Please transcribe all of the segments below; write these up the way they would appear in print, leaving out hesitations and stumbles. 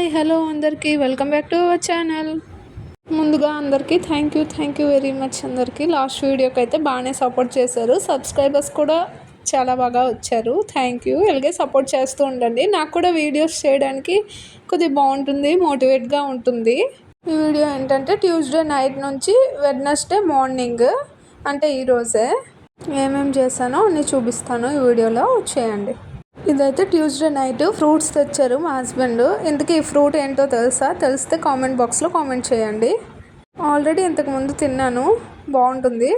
Hi hello అందరికీ welcome back to our channel. ముందుగా అందరికీ థ్యాంక్ యూ వెరీ మచ్. అందరికీ లాస్ట్ వీడియోకి అయితే బాగానే సపోర్ట్ చేశారు. సబ్స్క్రైబర్స్ కూడా చాలా బాగా వచ్చారు. Thank you. ఇలాగే సపోర్ట్ చేస్తూ ఉండండి. నాకు కూడా వీడియోస్ చేయడానికి కొద్దిగా బాగుంటుంది, మోటివేట్గా ఉంటుంది. ఈ వీడియో ఏంటంటే ట్యూస్డే నైట్ నుంచి వెడ్నెస్డే మార్నింగ్ అంటే ఈరోజే ఏమేమి చేశానో అన్నీ చూపిస్తాను. ఈ వీడియోలో చేయండి. ఇదైతే ట్యూస్డే నైట్ ఫ్రూట్స్ తెచ్చారు మా హస్బెండ్. ఇంతకీ ఈ ఫ్రూట్ ఏంటో తెలిస్తే కామెంట్ బాక్స్లో కామెంట్ చేయండి. ఆల్రెడీ ఇంతకుముందు తిన్నాను, బాగుంటుంది.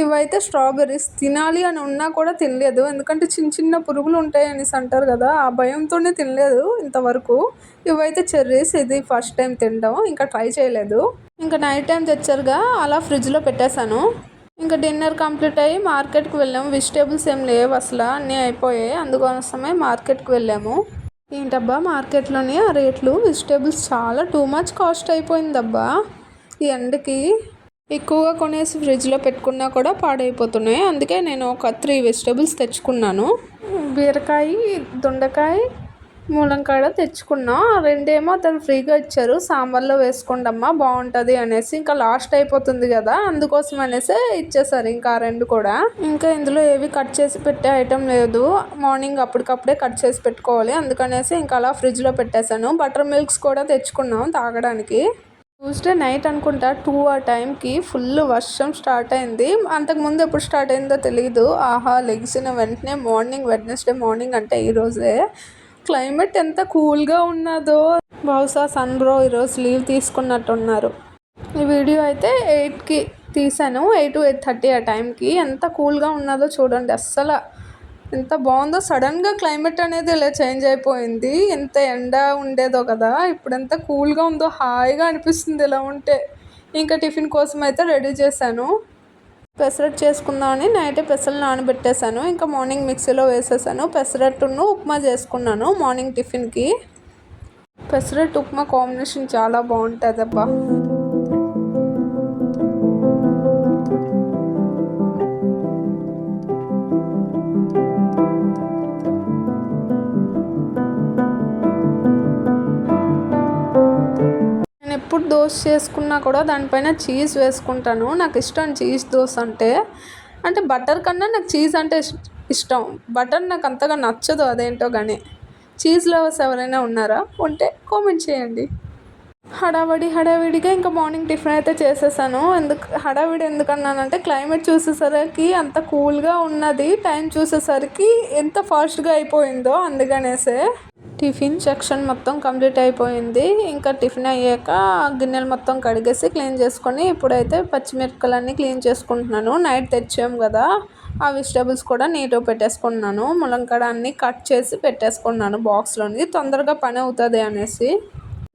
ఇవైతే స్ట్రాబెర్రీస్. తినాలి అని ఉన్నా కూడా తినలేదు, ఎందుకంటే చిన్న చిన్న పురుగులు ఉంటాయి అనేసి అంటారు కదా, ఆ భయంతోనే తినలేదు ఇంతవరకు. ఇవైతే చెర్రీస్. ఇది ఫస్ట్ టైం తినడం, ఇంకా ట్రై చేయలేదు. ఇంకా నైట్ టైం తెచ్చారుగా, అలా ఫ్రిడ్జ్లో పెట్టేశాను. ఇంకా డిన్నర్ కంప్లీట్ అయ్యి మార్కెట్కి వెళ్ళాము. వెజిటేబుల్స్ ఏం లేవు అసలు, అన్నీ అయిపోయాయి. అందుకోసమే మార్కెట్కి వెళ్ళాము. ఏంటబ్బా మార్కెట్లోని ఆ రేట్లు, వెజిటేబుల్స్ చాలా టూ మచ్ కాస్ట్ అయిపోయిందబ్బా. ఈ ఎండకి ఎక్కువగా కొనేసి ఫ్రిడ్జ్లో పెట్టుకున్నా కూడా పాడైపోతున్నాయి. అందుకే నేను ఒక 3 వెజిటేబుల్స్ తెచ్చుకున్నాను. బీరకాయ, దొండకాయ, ములంకాడ తెచ్చుకున్నా. రెండేమో అతను ఫ్రీగా ఇచ్చారు, సాంబార్లో వేసుకోండమ్మా బాగుంటుంది అనేసి. ఇంకా లాస్ట్ అయిపోతుంది కదా, అందుకోసం అనేసి ఇచ్చేసారు ఇంకా 2 కూడా. ఇంకా ఇందులో ఏవి కట్ చేసి పెట్టే ఐటెం లేదు, మార్నింగ్ అప్పటికప్పుడే కట్ చేసి పెట్టుకోవాలి. అందుకనేసి ఇంకా అలా ఫ్రిడ్జ్లో పెట్టేశాను. బటర్ మిల్క్స్ కూడా తెచ్చుకున్నాం తాగడానికి. ట్యూస్డే నైట్ అనుకుంటా 2 ఆ టైంకి ఫుల్ వర్షం స్టార్ట్ అయింది. అంతకుముందు ఎప్పుడు స్టార్ట్ అయిందో తెలియదు. ఆహా, లెగిసిన వెంటనే మార్నింగ్, వెడ్నెస్డే మార్నింగ్ అంటే ఈరోజే క్లైమేట్ ఎంత కూల్గా ఉన్నదో. బహుశా సన్ బ్రో ఈరోజు లీవ్ తీసుకున్నట్టున్నారు. ఈ వీడియో అయితే 8కి తీసాను, 8-8:30 ఆ టైంకి. ఎంత కూల్గా ఉన్నదో చూడండి, అస్సలు ఎంత బాగుందో. సడన్గా క్లైమేట్ అనేది ఇలా చేంజ్ అయిపోయింది. ఎంత ఎండ ఉండేదో కదా, ఇప్పుడు ఎంత కూల్గా ఉందో, హాయిగా అనిపిస్తుంది ఇలా ఉంటే. ఇంకా టిఫిన్ కోసం అయితే రెడీ చేశాను. పెసరట్టు చేసుకుందామని నైటే పెసలు నానబెట్టేశాను. ఇంకా మార్నింగ్ మిక్సీలో వేసేసాను. పెసరట్టును ఉప్మా చేసుకున్నాను మార్నింగ్ టిఫిన్కి. పెసరట్టు ఉప్మా కాంబినేషన్ చాలా బాగుంటుంది అబ్బా. ఎప్పుడు దోశ చేసుకున్నా కూడా దానిపైన చీజ్ వేసుకుంటాను. నాకు ఇష్టం చీజ్ దోశ అంటే బటర్ కన్నా నాకు చీజ్ అంటే ఇష్టం. బటర్ నాకు అంతగా నచ్చదు, అదేంటో కానీ. చీజ్ లవర్స్ ఎవరైనా ఉన్నారా? ఉంటే కామెంట్ చేయండి. హడావిడిగా ఇంకా మార్నింగ్ టిఫిన్ అయితే చేసేసాను. హడావిడి ఎందుకన్నానంటే క్లైమేట్ చూసేసరికి అంత కూల్గా ఉన్నది, టైం చూసేసరికి ఎంత ఫాస్ట్గా అయిపోయిందో అందుకనేసే. టిఫిన్ సెక్షన్ మొత్తం కంప్లీట్ అయిపోయింది. ఇంకా టిఫిన్ అయ్యాక గిన్నెలు మొత్తం కడిగేసి క్లీన్ చేసుకొని ఇప్పుడైతే పచ్చిమిరపకాయలన్నీ క్లీన్ చేసుకుంటున్నాను. నైట్ తెచ్చాము కదా, ఆ వెజిటేబుల్స్ కూడా నీట్గా పెట్టేసుకున్నాను. ములంకాడ అన్నీ కట్ చేసి పెట్టేసుకున్నాను బాక్స్లోని, తొందరగా పని అవుతుంది అనేసి.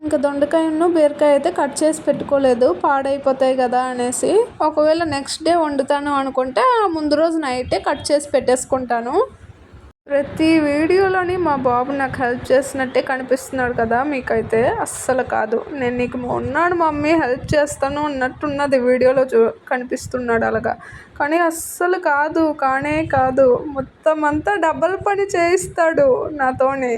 ఇంకా దొండకాయను బీరకాయ అయితే కట్ చేసి పెట్టుకోలేదు, పాడైపోతాయి కదా అనేసి. ఒకవేళ నెక్స్ట్ డే వండుతాను అనుకుంటే ముందు రోజు నైటే కట్ చేసి పెట్టేసుకుంటాను. ప్రతి వీడియోలోని మా బాబు నాకు హెల్ప్ చేసినట్టే కనిపిస్తున్నాడు కదా మీకైతే. అస్సలు కాదు, నేను నీకు ఉన్నాడు మమ్మీ హెల్ప్ చేస్తాను అన్నట్టున్నది వీడియోలో కనిపిస్తున్నాడు అలాగా. కానీ అస్సలు కాదు, కాదు. మొత్తం అంతా డబల్ పని చేయిస్తాడు నాతోనే.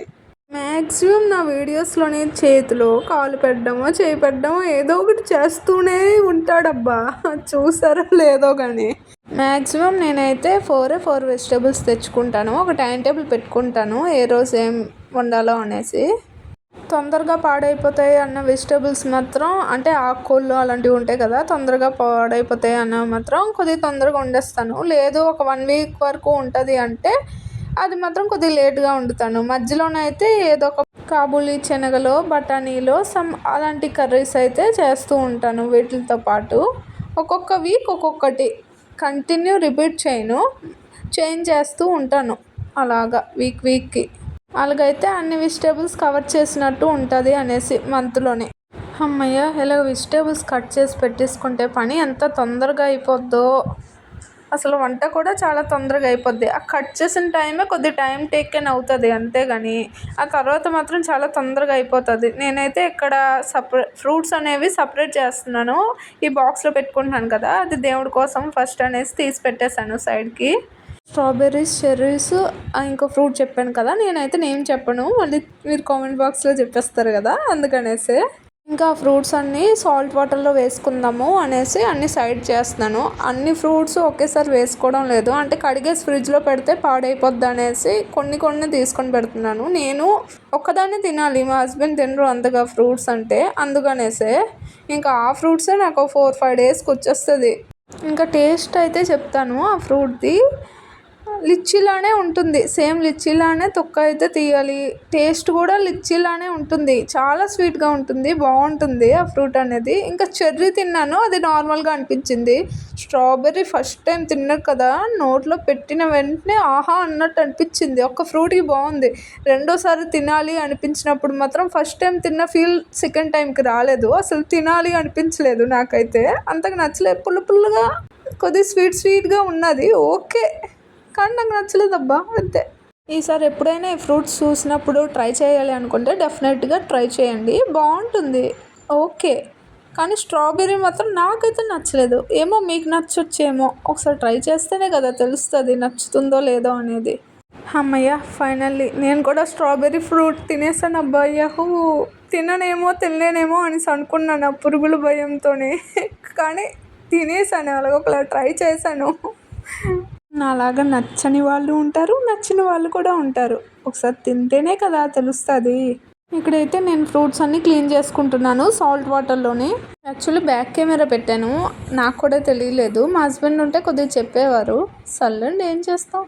మ్యాక్సిమం నా వీడియోస్లోని చేతిలో కాలు పెట్టడమో చేయి పెట్టడమో ఏదో ఒకటి చేస్తూనే ఉంటాడబ్బా. చూసారో లేదో కానీ మ్యాక్సిమం నేనైతే 4 వెజిటేబుల్స్ తెచ్చుకుంటాను. ఒక టైం టేబుల్ పెట్టుకుంటాను ఏ రోజు ఏం వండాలో అనేసి. తొందరగా పాడైపోతాయి అన్న వెజిటేబుల్స్ మాత్రం, అంటే ఆకుకూరలు అలాంటివి ఉంటాయి కదా, తొందరగా పాడైపోతాయి అన్న మాత్రం కొద్దిగా తొందరగా వండేస్తాను. లేదు ఒక 1 వీక్ వరకు ఉంటుంది అంటే అది మాత్రం కొద్దిగా లేట్గా వండుతాను. మధ్యలోనైతే ఏదో ఒక కాబూలీ శనగలో, బఠానీలో అలాంటి కర్రీస్ అయితే చేస్తూ ఉంటాను. వీటితో పాటు ఒక్కొక్క వీక్ ఒక్కొక్కటి కంటిన్యూ రిపీట్ చేంజ్ చేస్తూ ఉంటాను. అలాగా వీక్కి అలాగైతే అన్ని వెజిటేబుల్స్ కవర్ చేసినట్టు ఉంటుంది అనేసి మంత్లోనే. అమ్మయ్య, ఇలా వెజిటేబుల్స్ కట్ చేసి పెట్టేసుకుంటే పని ఎంత తొందరగా అయిపోద్దో. అసలు వంట కూడా చాలా తొందరగా అయిపోద్ది. ఆ కట్ చేసిన టైమే కొద్దిగా టైం టేకెన్ అవుతుంది అంతేగాని ఆ తర్వాత మాత్రం చాలా తొందరగా అయిపోతుంది. నేనైతే ఇక్కడ ఫ్రూట్స్ అనేవి సపరేట్ చేస్తున్నాను. ఈ బాక్స్లో పెట్టుకుంటున్నాను కదా, అది దేవుడి కోసం ఫస్ట్ అనేసి తీసి పెట్టేశాను సైడ్కి. స్ట్రాబెర్రీస్, చెర్రీస్, ఇంకో ఫ్రూట్ చెప్పాను కదా, నేనైతే నేమ్ చెప్పను, మళ్ళీ మీరు కామెంట్ బాక్స్లో చెప్పేస్తారు కదా, అందుకనేసి ఇంకా ఆ ఫ్రూట్స్ అన్నీ సాల్ట్ వాటర్లో వేసుకుందాము అనేసి అన్ని సైడ్ చేస్తున్నాను. అన్ని ఫ్రూట్స్ ఒకేసారి వేసుకోవడం లేదు, అంటే కడిగేసి ఫ్రిడ్జ్లో పెడితే పాడైపోద్ది అనేసి కొన్ని కొన్ని తీసుకొని పెడుతున్నాను. నేను ఒక్కదాన్ని తినాలి, మా హస్బెండ్ తినరు అంతగా ఫ్రూట్స్ అంటే, అందుకనేసే ఇంకా ఆ ఫ్రూట్సే నాకు 4-5 డేస్కి వచ్చేస్తుంది. ఇంకా టేస్ట్ అయితే చెప్తాను ఆ ఫ్రూట్ది. లిచ్చీలానే ఉంటుంది, సేమ్ లిచ్చీలానే తొక్క అయితే తీయాలి, టేస్ట్ కూడా లిచ్చీలానే ఉంటుంది, చాలా స్వీట్గా ఉంటుంది, బాగుంటుంది ఆ ఫ్రూట్ అనేది. ఇంకా చెర్రీ తిన్నాను, అది నార్మల్గా అనిపించింది. స్ట్రాబెర్రీ ఫస్ట్ టైం తిన్నాను కదా, నోట్లో పెట్టిన వెంటనే ఆహా అన్నట్టు అనిపించింది. ఒక ఫ్రూట్కి బాగుంది, రెండోసారి తినాలి అనిపించినప్పుడు మాత్రం ఫస్ట్ టైం తిన్న ఫీల్ సెకండ్ టైంకి రాలేదు, అసలు తినాలి అనిపించలేదు నాకైతే, అంతకు నచ్చలేదు. పుల్లగా కొద్దిగా స్వీట్గా ఉన్నది, ఓకే, కానీ నాకు నచ్చలేదబ్బా అంతే. ఈసారి ఎప్పుడైనా ఈ ఫ్రూట్స్ చూసినప్పుడు ట్రై చేయాలి అనుకుంటే డెఫినెట్గా ట్రై చేయండి, బాగుంటుంది, ఓకే. కానీ స్ట్రాబెర్రీ మాత్రం నాకైతే నచ్చలేదు, ఏమో మీకు నచ్చొచ్చేమో, ఒకసారి ట్రై చేస్తేనే కదా తెలుస్తుంది నచ్చుతుందో లేదో అనేది. అమ్మయ్య, ఫైనల్లీ నేను కూడా స్ట్రాబెర్రీ ఫ్రూట్ తినేసాను అబ్బా. యహూ, తినలేనేమో అనేసి అనుకున్నాను ఆ పురుగుల భయంతోనే, కానీ తినేసాను, అలాగొకలా ట్రై చేశాను. నాలాగా నచ్చని వాళ్ళు ఉంటారు, నచ్చిన వాళ్ళు కూడా ఉంటారు, ఒకసారి తింటేనే కదా తెలుస్తుంది. ఇక్కడైతే నేను ఫ్రూట్స్ అన్నీ క్లీన్ చేసుకుంటున్నాను సాల్ట్ వాటర్లోని. యాక్చువల్లీ బ్యాక్ కెమెరా పెట్టాను, నాకు కూడా తెలియలేదు, మా హస్బెండ్ ఉంటే కొద్దిగా చెప్పేవారు. సర్లేండి, ఏం చేస్తాం.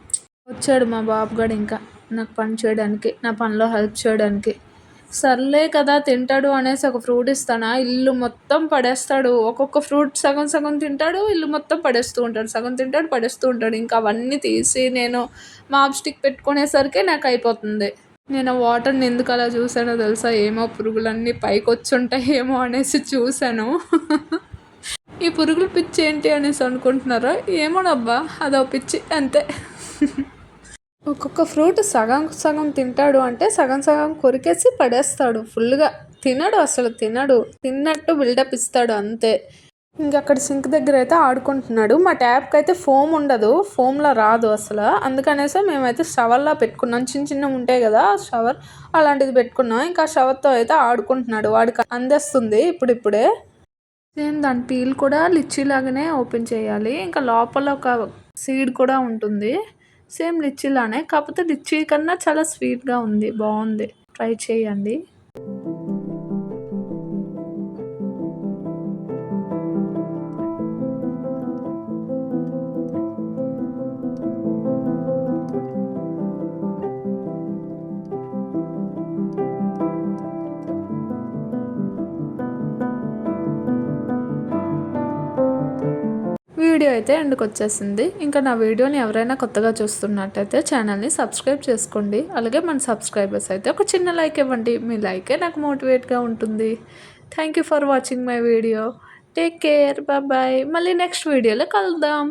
వచ్చాడు మా బాబుగాడు ఇంకా నాకు పని చేయడానికి, నా పనిలో హెల్ప్ చేయడానికి. సర్లే కదా తింటాడు అనేసి ఒక ఫ్రూట్ ఇస్తానా, ఇల్లు మొత్తం పడేస్తాడు. ఒక్కొక్క ఫ్రూట్ సగం తింటాడు, ఇల్లు మొత్తం పడేస్తూ ఉంటాడు, సగం తింటాడు పడేస్తూ ఉంటాడు. ఇంకా అవన్నీ తీసి నేను మాప్ స్టిక్ పెట్టుకునేసరికి నాకు అయిపోతుంది. నేను వాటర్ని ఎందుకు అలా చూసానో తెలుసా, ఏమో పురుగులన్నీ పైకి వచ్చి ఉంటాయేమో అనేసి చూశాను. ఈ పురుగుల పిచ్చి ఏంటి అనేసి అనుకుంటున్నారా, ఏమోనబ్బా, అదో పిచ్చి అంతే. ఒక్కొక్క ఫ్రూట్ సగం తింటాడు, అంటే సగం కొరికేసి పడేస్తాడు, ఫుల్గా తినడు, అసలు తిన్నట్టు బిల్డప్ ఇస్తాడు అంతే. ఇంకక్కడ సింక్ దగ్గర అయితే ఆడుకుంటున్నాడు. మా ట్యాప్కి అయితే ఫోమ్ ఉండదు, ఫోమ్లో రాదు అసలు, అందుకనేసి మేమైతే షవర్లా పెట్టుకున్నాం, చిన్న ఉంటాయి కదా షవర్, అలాంటిది పెట్టుకున్నాం. ఇంకా షవర్తో అయితే ఆడుకుంటున్నాడు, వాడికి అందేస్తుంది ఇప్పుడిప్పుడే. సేమ్ దాని పీల్ కూడా లిచ్చీ లాగానే ఓపెన్ చేయాలి, ఇంకా లోపల ఒక సీడ్ కూడా ఉంటుంది, సేమ్ లిచ్చీలానే, కాకపోతే లిచ్చీ కన్నా చాలా స్వీట్గా ఉంది, బాగుంది, ట్రై చేయండి. వీడియో అయితే ఎండ్కి వచ్చేసింది. ఇంకా నా వీడియోని ఎవరైనా కొత్తగా చూస్తున్నట్టయితే ఛానల్ని సబ్స్క్రైబ్ చేసుకోండి. అలాగే మన సబ్స్క్రైబర్స్ అయితే ఒక చిన్న లైక్ ఇవ్వండి, మీ లైకే నాకు మోటివేట్గా ఉంటుంది. Thank you for watching my video. Take care, bye. మళ్ళీ నెక్స్ట్ వీడియోలో కలుద్దాం.